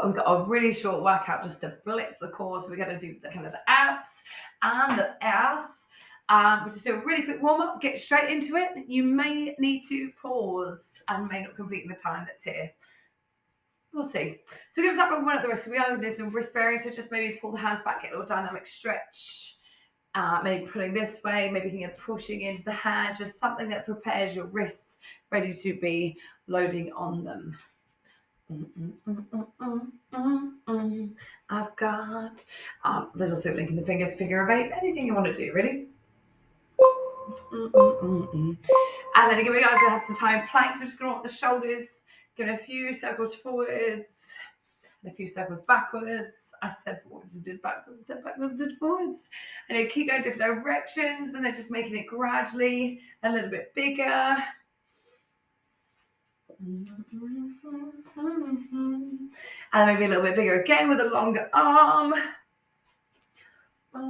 we've got a really short workout just to blitz the core. So we're going to do the kind of the abs and the ass. We'll just do a really quick warm up, get straight into it. You may need to pause and may not complete in the time that's here. We'll see. So we're going to start with one at the wrist. We are going to do some wrist bearing. So just maybe pull the hands back, get a little dynamic stretch. Maybe pulling this way, maybe thinking of pushing into the hands, just something that prepares your wrists ready to be loading on them. I've got, there's also linking the fingers, figure of eight, anything you want to do, ready? And then again, we're going to have some time planks. I'm just going to want the shoulders, give a few circles forwards, and a few circles backwards. I said forwards and did backwards, I said backwards and did forwards. And then keep going different directions, and then just making it gradually a little bit bigger. And maybe a little bit bigger again with a longer arm. Okay,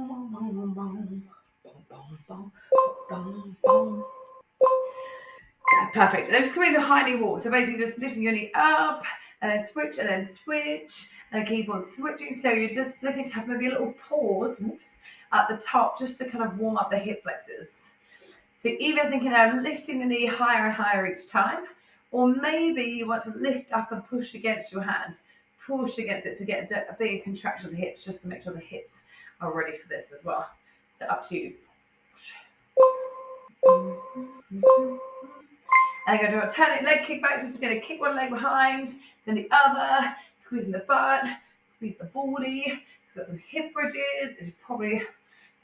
perfect. And then just coming to a high knee walk. So basically just lifting your knee up and then switch and keep on switching. So you're just looking to have maybe a little pause at the top just to kind of warm up the hip flexors. So even thinking of lifting the knee higher and higher each time. Or maybe you want to lift up and push against your hand. Push against it to get a bigger contraction of the hips, just to make sure the hips are ready for this as well. So up to you. And I'm going to do a alternate leg kick back. So just going to kick one leg behind, then the other, squeezing the butt, squeeze the body. It's got some hip bridges. It's probably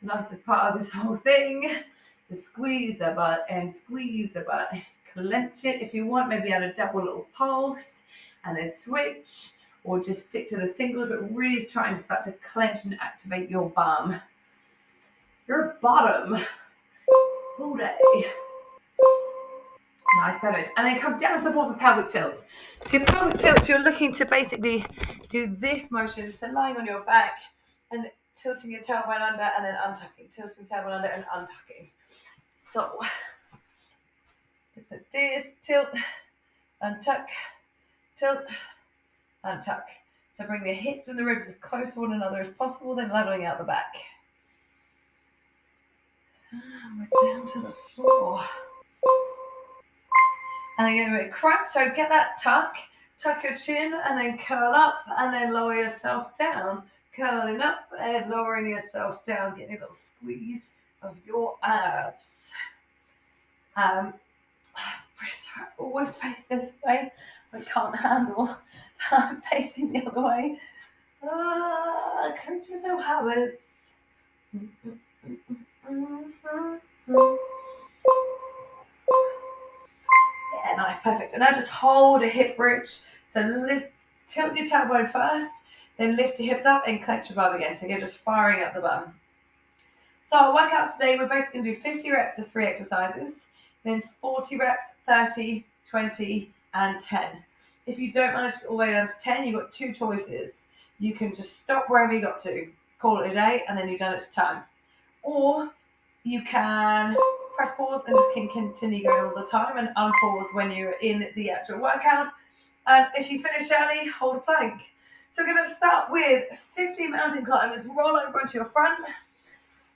the nicest part of this whole thing. So squeeze the butt and squeeze the butt. Clench it if you want, maybe add a double little pulse and then switch, or just stick to the singles, but really trying to start to clench and activate your bum. Your bottom. Booty. Nice, perfect. And then come down to the floor for pelvic tilts. So your pelvic tilts, you're looking to basically do this motion. So lying on your back and tilting your tailbone under and then untucking. Tilting tailbone under and untucking. So it's like this, tilt, untuck, tilt, untuck. So bring the hips and the ribs as close to one another as possible, then leveling out the back. And we're down to the floor. And then go with a crack. So get that tuck your chin, and then curl up, and then lower yourself down. Curling up and lowering yourself down, getting a little squeeze of your abs. Always face this way. I can't handle that. Facing the other way. Coach yourself habits. Yeah, nice, perfect. And now just hold a hip bridge. So tilt your tailbone first, then lift your hips up and clench your bum again. So you're just firing up the bum. So our workout today, we're basically going to do 50 reps of 3 exercises. Then 40 reps, 30, 20, and 10. If you don't manage to get all the way down to 10, you've got 2 choices. You can just stop wherever you got to, call it a day, and then you've done it to time. Or you can press pause and just can continue going all the time and unpause when you're in the actual workout. And if you finish early, hold a plank. So we're going to start with 50 mountain climbers. Roll over onto your front.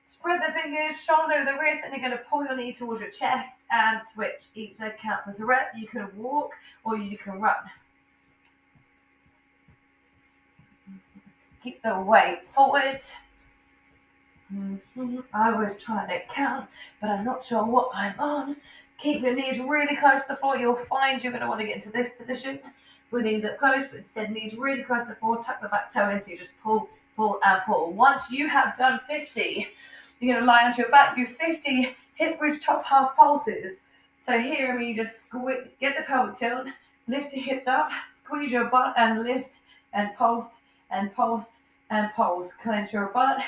Spread the fingers, shoulders over the wrist, and you're going to pull your knee towards your chest and switch. Each leg counts as a rep. You can walk or you can run. Keep the weight forward. I was trying to count, but I'm not sure what I'm on. Keep your knees really close to the floor. You'll find you're going to want to get into this position with knees up close, but instead knees really close to the floor. Tuck the back toe in, so you just pull, pull, and pull. Once you have done 50, you're going to lie onto your back, do 50 hip bridge top half pulses. So here, you just get the pelvic tilt, lift your hips up, squeeze your butt, and lift, and pulse, and pulse, and pulse. Clench your butt.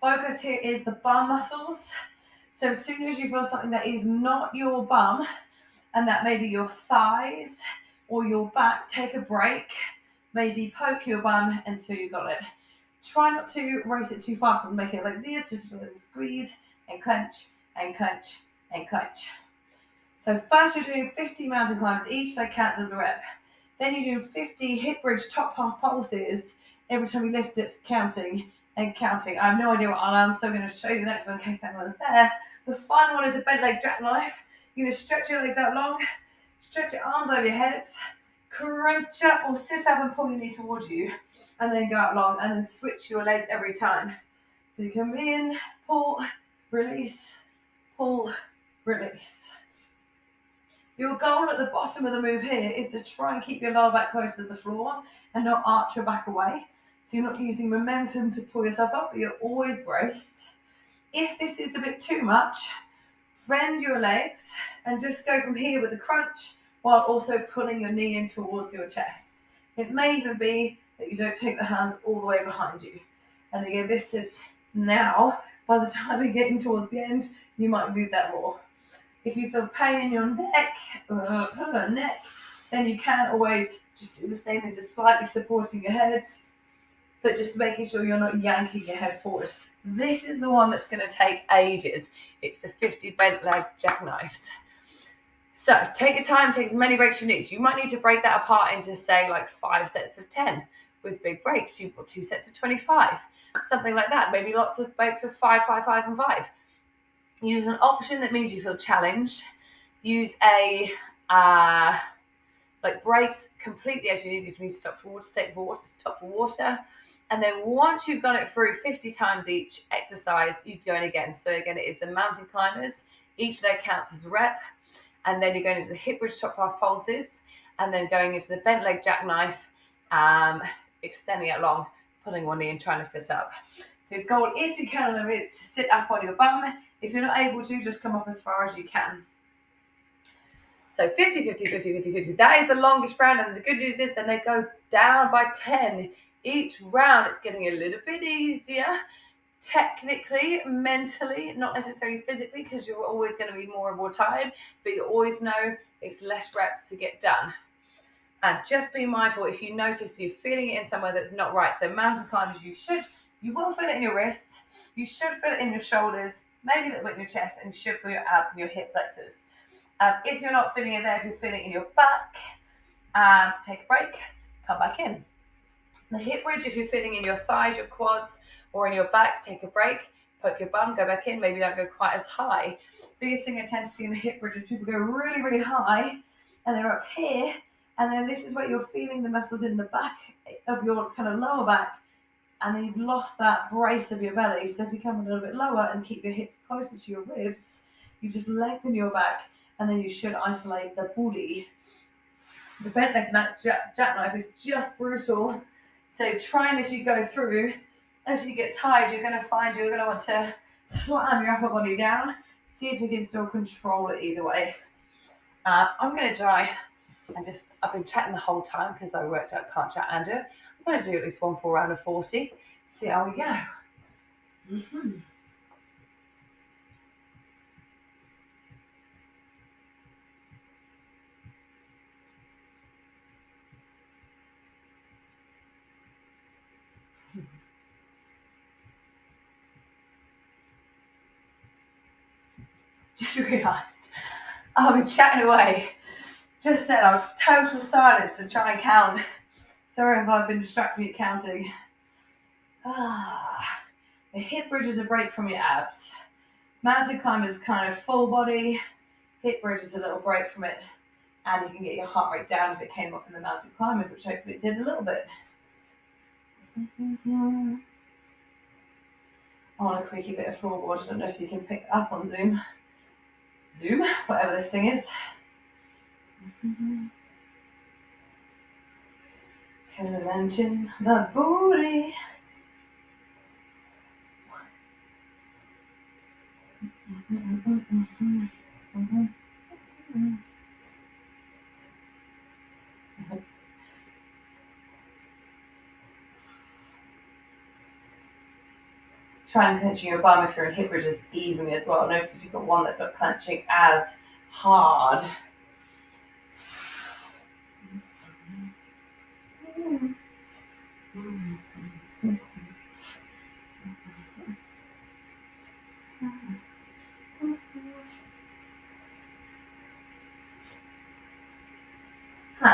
Focus here is the bum muscles. So as soon as you feel something that is not your bum, and that may be your thighs or your back, take a break. Maybe poke your bum until you got it. Try not to race it too fast and make it like this. Just really squeeze and clench and clench and clench. So first you're doing 50 mountain climbs each. That counts as a rep. Then you do 50 hip bridge top half pulses every time you lift it, counting and counting. I have no idea what I am, so I'm going to show you the next one in case anyone's there. The final one is a bent leg jackknife. You're going to stretch your legs out long, stretch your arms over your head, crunch up or sit up and pull your knee towards you, and then go out long, and then switch your legs every time. So you come in, pull, release, pull, release. Your goal at the bottom of the move here is to try and keep your lower back close to the floor and not arch your back away. So you're not using momentum to pull yourself up, but you're always braced. If this is a bit too much, bend your legs and just go from here with the crunch while also pulling your knee in towards your chest. It may even be that you don't take the hands all the way behind you. And again, this is now, by the time you're getting towards the end, you might need that more. If you feel pain in your neck, then you can always just do the same thing, just slightly supporting your head, but just making sure you're not yanking your head forward. This is the one that's going to take ages. It's the 50 bent leg jackknives. So take your time, take as many breaks you need. You might need to break that apart into, say, like 5 sets of 10 with big breaks. You've got 2 sets of 25, something like that. Maybe lots of breaks of 5, 5, 5, and 5. Use an option that means you feel challenged. Use a breaks completely as you need. If you need to stop for water, take water, stop for water. And then once you've gone it through 50 times each exercise, you go in again. So again, it is the mountain climbers. Each leg counts as a rep. And then you're going into the hip bridge top half pulses. And then going into the bent leg jackknife, extending it long, pulling one knee and trying to sit up. So your goal, if you can, is to sit up on your bum. If you're not able to, just come up as far as you can. So 50, 50, 50, 50, 50. That is the longest round. And the good news is then they go down by 10. Each round, it's getting a little bit easier. Technically, mentally, not necessarily physically, because you're always going to be more and more tired. But you always know it's less reps to get done. And just be mindful if you notice you're feeling it in somewhere that's not right. So mountain climbers, you will feel it in your wrists. You should feel it in your shoulders, maybe a little bit in your chest, and you should feel your abs and your hip flexors. If you're not feeling it there, if you're feeling it in your back, take a break, come back in. The hip bridge, if you're feeling in your thighs, your quads, or in your back, take a break, poke your bum, go back in, maybe don't go quite as high. Biggest thing I tend to see in the hip bridge is people go really, really high, and they're up here, and then this is where you're feeling the muscles in the back of your kind of lower back, and then you've lost that brace of your belly. So if you come a little bit lower and keep your hips closer to your ribs, you just lengthen your back, and then you should isolate the booty. The bent leg jackknife is just brutal. So trying as you go through, as you get tired, you're going to find you're going to want to slam your upper body down. See if you can still control it either way. I'm going to try and I've been chatting the whole time because I worked out can't chat and do it. I'm going to do at least one full round of 40. See how we go. Mm-hmm. Just realised I've been chatting away. Just said I was total silence to try and count. Sorry if I've been distracting you counting. The hip bridge is a break from your abs. Mountain climb is kind of full body. Hip bridge is a little break from it. And you can get your heart rate down if it came up in the mountain climbers, which hopefully it did a little bit. I want a quickie bit of floorboard. I don't know if you can pick it up on Zoom. Whatever this thing is. Clenching the booty. Try and clenching your bum if you're in hip bridges evenly as well. Notice if you've got one that's not clenching as hard.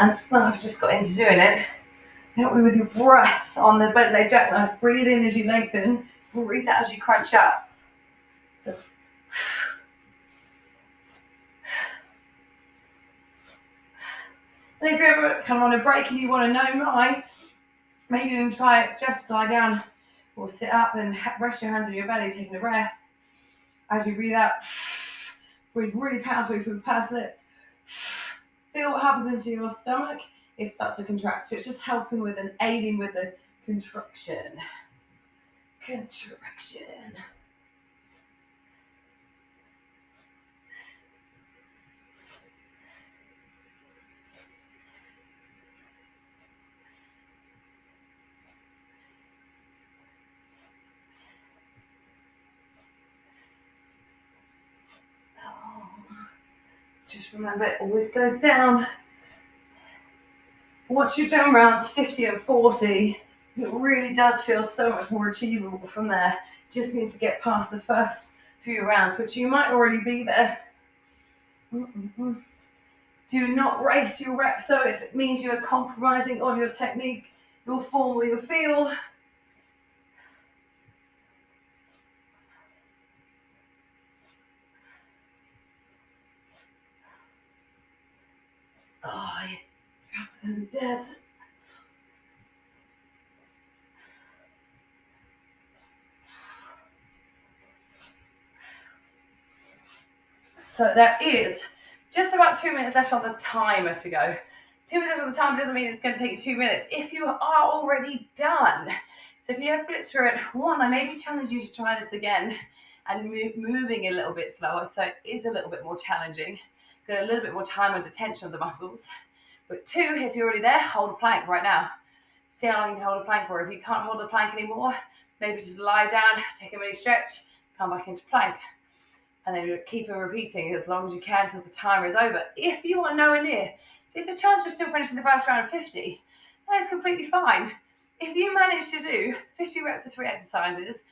And now I've just got into doing it. Help me with your breath on the boat leg jackknife. Breathe in as you lengthen. Breathe out as you crunch up. So and if you ever come on a break and you want to know why, maybe you can try it. Just lie down or sit up and rest your hands on your belly, taking a breath. As you breathe out, breathe really powerfully through the pursed lips. Feel what happens into your stomach. It starts to contract. So it's just helping with and aiding with the contraction. Contraction. Oh. Just remember, it always goes down. Once you've done rounds 50 and 40, it really does feel so much more achievable from there. Just need to get past the first few rounds, which you might already be there. Do not race your reps, so if it means you are compromising on your technique, your form, or your feel. Oh, you're absolutely dead. So there is just about 2 minutes left on the timer to go. 2 minutes left on the timer doesn't mean it's going to take you 2 minutes if you are already done. So if you have blitzed through it, I maybe challenge you to try this again and moving a little bit slower, so it is a little bit more challenging. Got a little bit more time under tension of the muscles. But 2, if you're already there, hold a plank right now. See how long you can hold a plank for. If you can't hold a plank anymore, maybe just lie down, take a mini stretch, come back into plank. And then keep on repeating as long as you can until the timer is over. If you are nowhere near, there's a chance you're still finishing the first round of 50. That is completely fine. If you manage to do 50 reps of 3 exercises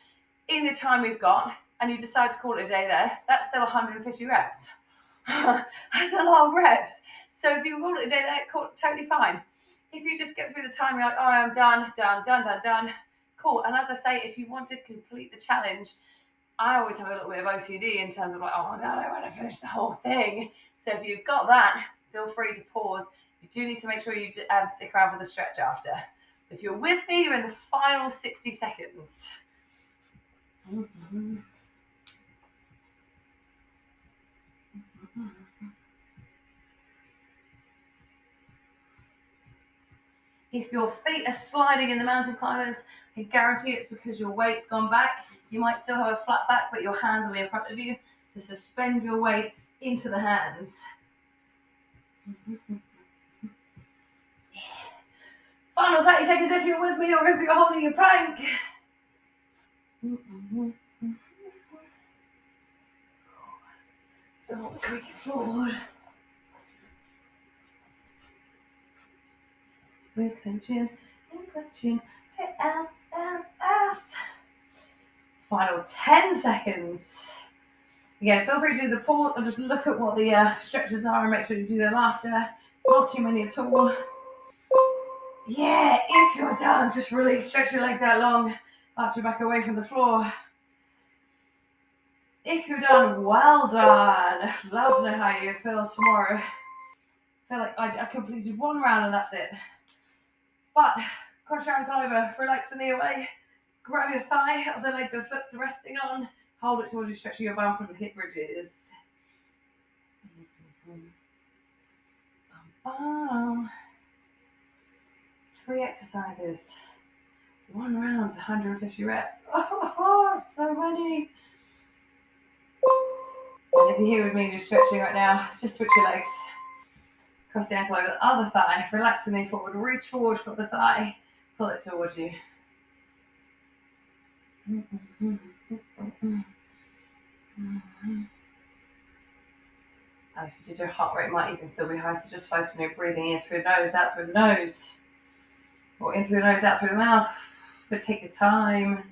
in the time we've got, and you decide to call it a day there, that's still 150 reps. That's a lot of reps. So if you call it a day there, totally fine. If you just get through the time, you're like, oh, I'm done, cool. And as I say, if you want to complete the challenge, I always have a little bit of OCD in terms of like, oh my God, I want to finish the whole thing. So if you've got that, feel free to pause. You do need to make sure you stick around for the stretch after. If you're with me, you're in the final 60 seconds. If your feet are sliding in the mountain climbers, I guarantee it's because your weight's gone back. You might still have a flat back, but your hands will be in front of you. So suspend your weight into the hands. Final 30 seconds if you're with me or if you're holding your plank. So creak it forward. We're clenching and clenching. Hit ass. Final 10 seconds. Again, feel free to do the pause and just look at what the stretches are and make sure you do them after. It's not too many at all. Yeah, if you're done, just release, stretch your legs out long, arch your back away from the floor. If you're done, well done. Love to know how you feel tomorrow. I feel like I completed 1 round and that's it. But cross your ankle over, relax the knee away, grab your thigh of the leg the foot's resting on, hold it towards you, stretching your bum from the hip bridges. 3 exercises. 1 round, 150 reps. Oh, so many. And if you're here with me and you're stretching right now, just switch your legs. Cross the ankle over the other thigh. Relax the knee forward. Reach forward for the thigh. Pull it towards you. And if you did, your heart rate might even still be high, so just focus on your breathing in through the nose, out through the nose. Or in through the nose, out through the mouth. But take your time.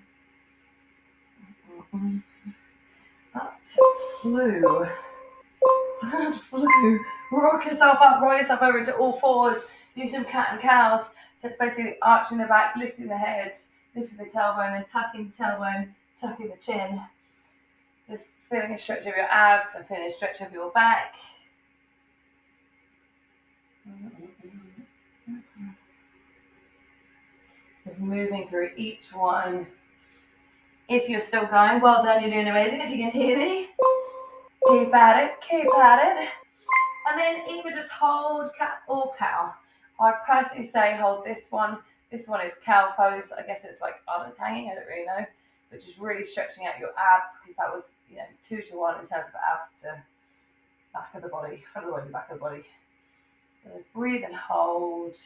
Up to flew. flu. Rock yourself up, roll yourself over into all fours. Do some cat and cows. So it's basically arching the back, lifting the head, lifting the tailbone, and tucking the tailbone, tucking the chin. Just feeling a stretch of your abs and feeling a stretch of your back. Just moving through each one. If you're still going, well done, you're doing amazing. If you can hear me, keep at it, keep at it. And then either just hold cat or cow. I'd personally say hold this one. This one is cow pose. I guess it's like udders hanging, I don't really know. But just really stretching out your abs, because that was, 2-to-1 in terms of abs to back of the body, front of the body, back of the body. So breathe and hold.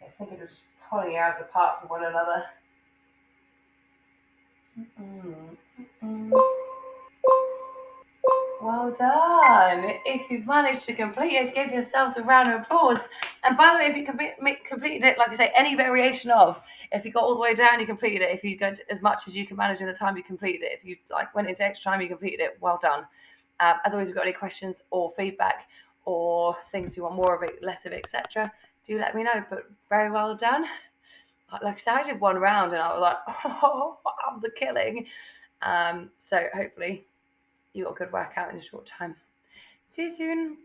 I think you're just pulling your abs apart from one another. Well done. If you've managed to complete it, give yourselves a round of applause. And by the way, if you completed it, like I say, any variation of, if you got all the way down, you completed it. If you got as much as you can manage in the time, you completed it. If you went into extra time, you completed it. Well done. As always, if you've got any questions or feedback or things you want more of it, less of it, etc., do let me know. But very well done. Like I said, I did one round and I was like, oh, arms are killing. So hopefully you got a good workout in a short time. See you soon. Bye.